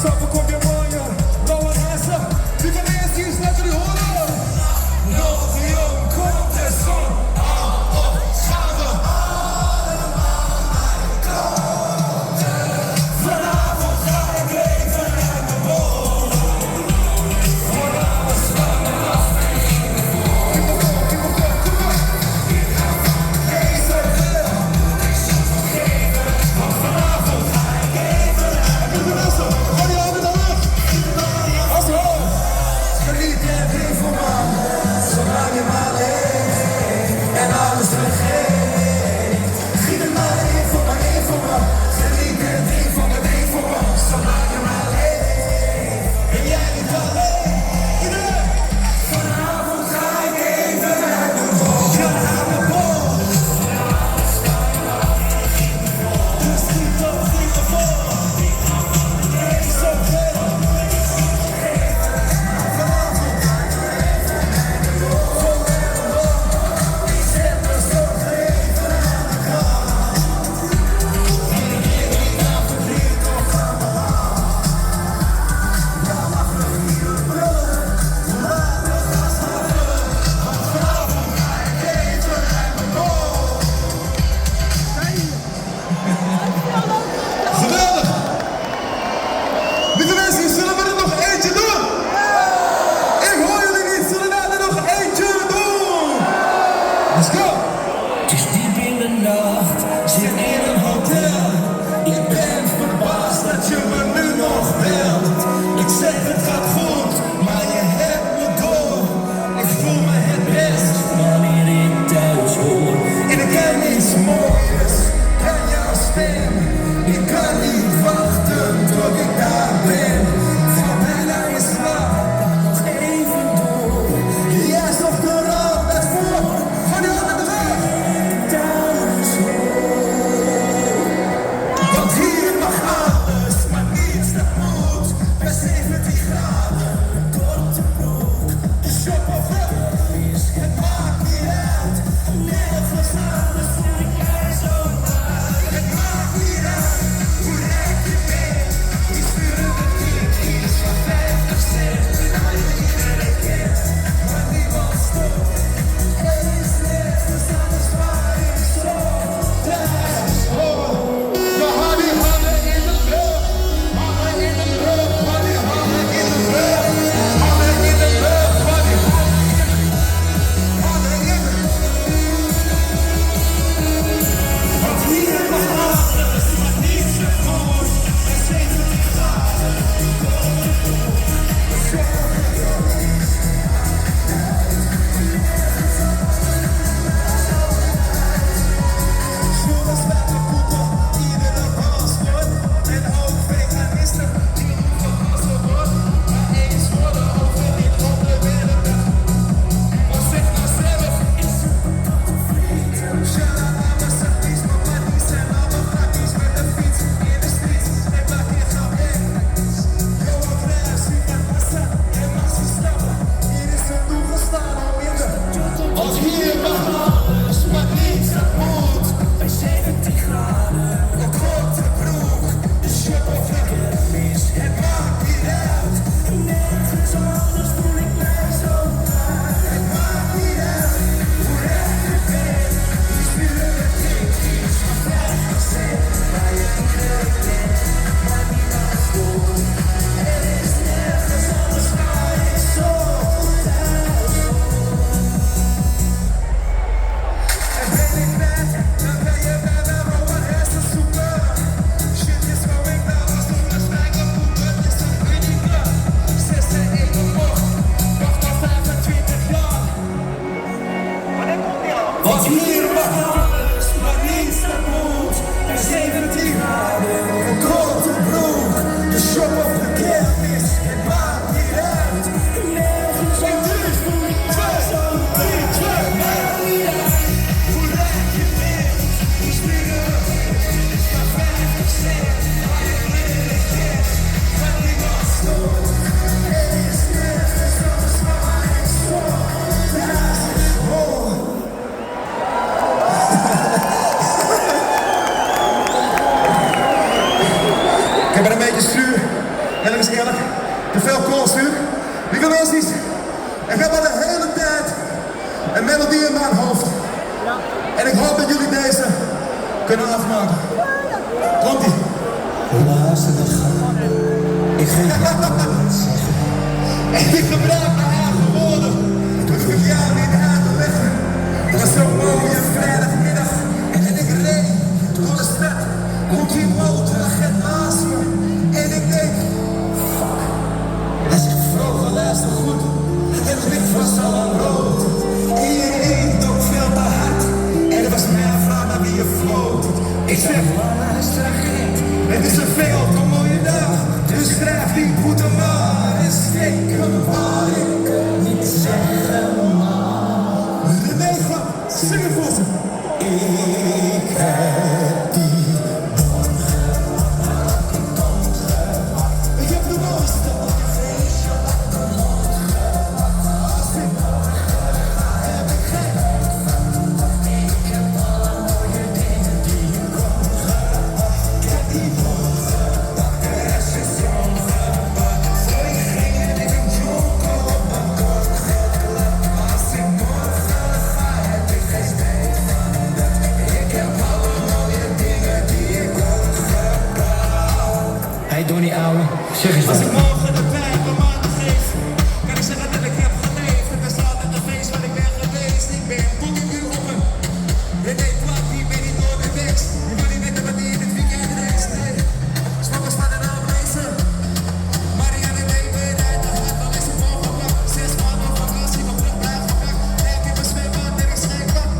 Salve com vergonha, não é essa. Viva nesse instante de horror. Não viam condição. Let's go! Het is diep in de nacht, zit in een hotel. Ik ben verbaasd dat je me nu nog belt. Ik zeg het gaat goed, maar je hebt me door. Ik voel me het best wanneer ik thuis hoor. En ik ken niets moois dan jouw stem. Ik kan niet wachten tot ik daar ben. Val bijna in slaap, dan nog even door. Juist op de rand met voor. Van die andere weg. Thuis hoor. Want hier mag alles, maar niets dat moet. Bij 17 graden, een korte broek. De shop of is, het maakt niet uit. Nergens anders voel ik mij zo uit. Het maakt niet uit hoe rijk je bent. Die sturen de kiekjes van 50 cent. Naar je iedereen kent, maar niemand stopt. Er is nergens anders waar ik zo thuis hoor. We hadden die handen in de lucht. Handen in de lucht. Maar die handen in de lucht. Handen in de lucht. Maar die handen in de lucht. Handen in de lucht. Want hier mag alles, maar niets te goed. Bij 17 graden, een korte broek. Jongens bij de voeten. Iedere paspoort. En ook veganisten. Die hoeven als ze wordt. Maar eens worden over niet op de wereld. Maar zeg nou zelf. Is het tot de vriend? Shalala, sardies, maar die zijn allemaal praktisch met de fiets. In de streets. En maak je grap in. Johan Cruijff, super massa. En mag ze stappen. Hier is het toegestaan om in de. Want hier mag alles, maar niets dat moet. Bij 17 graden, Een korte broek, de shop of je kermis. het maakt niet uit. Nergens anders voel ik mij zo thuis. Het maakt niet uit hoe rijk je bent. Die sturen de kiekjes van 50 cent. Waar je iedereen kent, maar niemand stoort. Er is nergens anders waar ik zo thuis hoor. En ben ik net, dan ben je bij de Rowan Hessen zoeken. Shit is going down als toen we stijgen boeken. Het is een unieke 6-1 omhoog. Wacht al 25 jaar. Want hier mag alles, maar niets dat moet. Bij 17 graden, Een korte broek, de shop of de kermis. Het maakt niet uit. nergens anders voel ik mij zo thuis. Het maakt niet uit hoe rijk je bent. Die sturen is maar 50 cent. Maar je iedereen kent, maar niemand stoort. Er is nergens anders waar ik zo thuis hoor. Ik heb er een beetje stuur en Te veel koolzuur. Lieve mensen, ik heb al de hele tijd een melodie in mijn hoofd. En ik hoop dat jullie deze kunnen afmaken. Komt-ie. Luister dan gaan. Ik ga je wat zeggen. En ik gebruik mijn eigen woorden. Dus ik jou niet uit te leggen. Het was zo'n mooie vrijdagmiddag. En ik reed door de stad. Komt die motoragent naast me. En ik denk, fuck. Hij zegt, vroeger luister goed. Het licht was al aan rood. En je reed ook veel te hard. En er was mijn vraag naar wie je floot. Ik zeg, luister agent. Het is een veel te mooie dag. Dus schrijf die boete maar. En steek hem waar ik niet zeggen maar. De negen, zing het voor ze. Ik heb die ik heb de mooiste feestje op de mond gehad. Heb ik geen. Ik heb alle mooie dingen die je kon gehad. Ik heb die mond gehad, de rest is ongehad. Zo ik ging en ik een jonko op mijn kont gehad. Als ik morgen ga, heb ik geen spijt van dat. Ik heb alle mooie dingen die ik kon gehad. Hey Donnie ouwe, zeg eens Als wat. ik morgen de pijn van maanden geef, kan ik zeggen dat ik heb geleefd. Het is altijd een feest waar ik ben geweest. Ik ben boekenbuur op een René Plat, die ben niet door de tekst. Je wil niet weten wat die in het weekend reist. Nee, smokkers van de naam lezen. Marianne Weber, uit de hand, dan is het volgepakt. 6 maanden op vakantie, nog terug blijven gepakt. Denk in mijn zwembad, er is geen pak.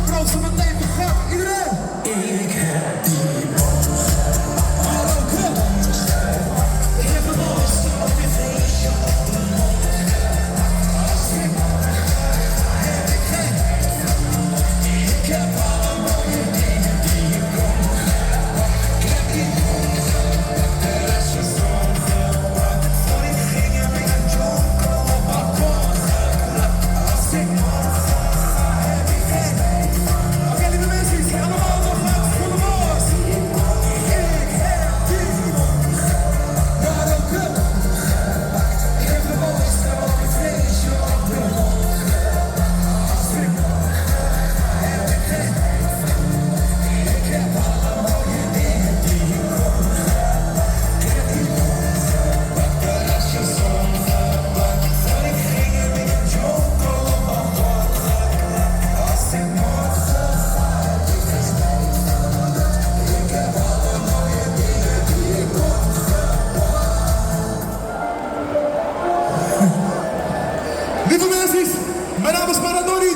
Proost op het leven, gat, iedereen. Ik heb die mond gehad. Ik heb de mooiste op je feestje op de mond gehad. Als ik morgen ga, heb ik geen. Ik heb alle mooie dingen die je kon gehad. Ik heb die mond gehad, de rest is ongehad. Voor ik ging en ik een jonko op balkon gehad. Als ik morgen ga, heb ik geen. Oké, lieve mensen, allemaal nog wat voor de boos. Ik heb die Maar ook het ik heb de mooiste op je feestje op de mond gehad. Als ik morgen ga, heb ik geen. Ik heb alle mooie dingen die je kon gehad. Ik heb die mond gehad, de rest is ongehad. Voor ik ging en ik een jonko op balkon gehad. Als ik morgen ga, heb ik geen spijt van dat. Ik heb alle mooie dingen die je kon gehad. Lieve mensen, mijn naam is Maradoni.